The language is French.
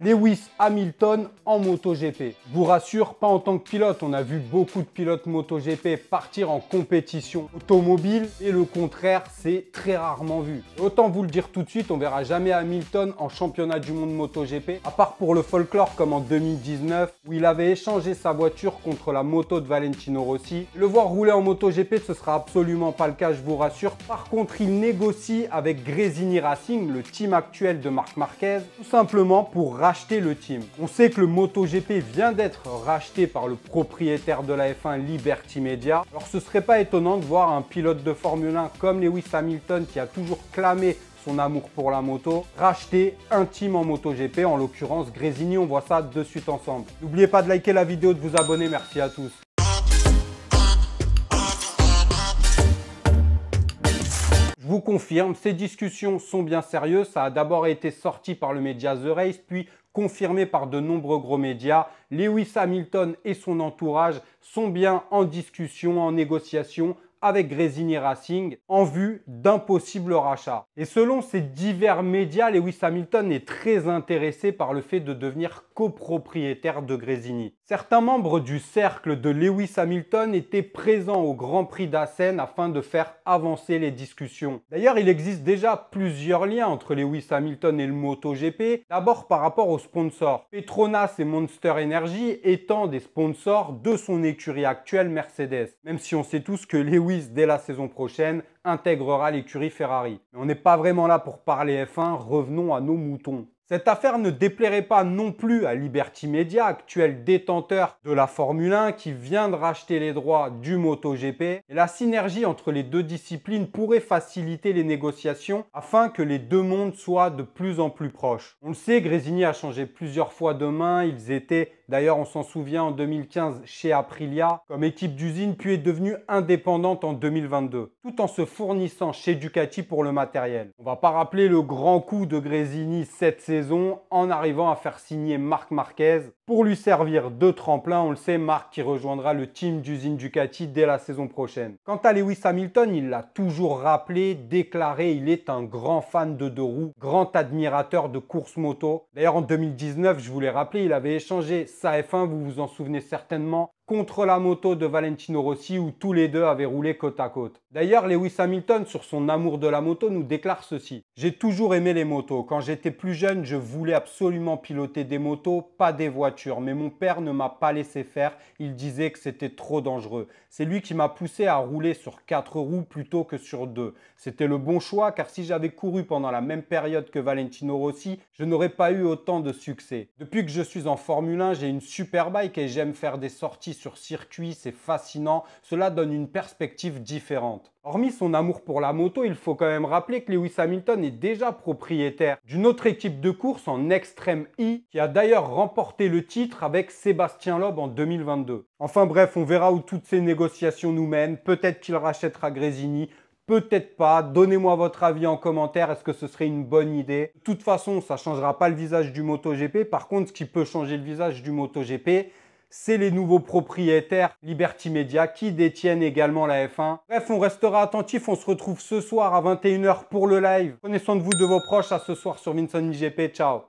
Lewis Hamilton en MotoGP. Je vous rassure, pas en tant que pilote, on a vu beaucoup de pilotes MotoGP partir en compétition automobile et le contraire, c'est très rarement vu. Autant vous le dire tout de suite, on verra jamais Hamilton en championnat du monde MotoGP, à part pour le folklore comme en 2019 où il avait échangé sa voiture contre la moto de Valentino Rossi. Le voir rouler en MotoGP, ce sera absolument pas le cas, je vous rassure. Par contre, il négocie avec Gresini Racing, le team actuel de Marc Marquez, tout simplement pour racheter le team. On sait que le MotoGP vient d'être racheté par le propriétaire de la F1 Liberty Media. Alors ce serait pas étonnant de voir un pilote de Formule 1 comme Lewis Hamilton qui a toujours clamé son amour pour la moto, racheter un team en MotoGP, en l'occurrence Gresini. On voit ça de suite ensemble. N'oubliez pas de liker la vidéo, de vous abonner. Merci à tous. Je vous confirme, ces discussions sont bien sérieuses. Ça a d'abord été sorti par le média The Race, puis confirmé par de nombreux gros médias. Lewis Hamilton et son entourage sont bien en discussion, en négociation avec Gresini Racing en vue d'un possible rachat. Et selon ces divers médias, Lewis Hamilton est très intéressé par le fait de devenir copropriétaire de Gresini. Certains membres du cercle de Lewis Hamilton étaient présents au Grand Prix d'Assen afin de faire avancer les discussions. D'ailleurs, il existe déjà plusieurs liens entre Lewis Hamilton et le MotoGP. D'abord par rapport aux sponsors. Petronas et Monster Energy étant des sponsors de son écurie actuelle Mercedes. Même si on sait tous que Lewis, dès la saison prochaine, intégrera l'écurie Ferrari. Mais on n'est pas vraiment là pour parler F1, revenons à nos moutons. Cette affaire ne déplairait pas non plus à Liberty Media, actuel détenteur de la Formule 1 qui vient de racheter les droits du MotoGP. Et la synergie entre les deux disciplines pourrait faciliter les négociations afin que les deux mondes soient de plus en plus proches. On le sait, Gresini a changé plusieurs fois de main. Ils étaient, d'ailleurs on s'en souvient, en 2015 chez Aprilia comme équipe d'usine, puis est devenue indépendante en 2022, tout en se fournissant chez Ducati pour le matériel. On ne va pas rappeler le grand coup de Gresini cette saison en arrivant à faire signer Marc Marquez pour lui servir de tremplin. On le sait, Marc qui rejoindra le team d'usine Ducati dès la saison prochaine. Quant à Lewis Hamilton, il l'a toujours rappelé, déclaré, il est un grand fan de deux roues, grand admirateur de course moto. D'ailleurs en 2019, je vous l'ai rappelé, il avait échangé sa F1, vous vous en souvenez certainement, contre la moto de Valentino Rossi où tous les deux avaient roulé côte à côte. D'ailleurs, Lewis Hamilton, sur son amour de la moto, nous déclare ceci. « J'ai toujours aimé les motos. Quand j'étais plus jeune, je voulais absolument piloter des motos, pas des voitures. Mais mon père ne m'a pas laissé faire. Il disait que c'était trop dangereux. C'est lui qui m'a poussé à rouler sur 4 roues plutôt que sur 2. C'était le bon choix car si j'avais couru pendant la même période que Valentino Rossi, je n'aurais pas eu autant de succès. Depuis que je suis en Formule 1, j'ai une super bike et j'aime faire des sorties sur circuit, c'est fascinant, cela donne une perspective différente. » Hormis son amour pour la moto, il faut quand même rappeler que Lewis Hamilton est déjà propriétaire d'une autre équipe de course en Extreme E qui a d'ailleurs remporté le titre avec Sébastien Loeb en 2022. Enfin bref, on verra où toutes ces négociations nous mènent. Peut-être qu'il rachètera Gresini, peut-être pas. Donnez-moi votre avis en commentaire. Est-ce que ce serait une bonne idée? De toute façon, ça ne changera pas le visage du MotoGP. Par contre, ce qui peut changer le visage du MotoGP, c'est les nouveaux propriétaires Liberty Media qui détiennent également la F1. Bref, on restera attentif. On se retrouve ce soir à 21 h pour le live. Prenez soin de vous, de vos proches. À ce soir sur Vincent IGP. Ciao.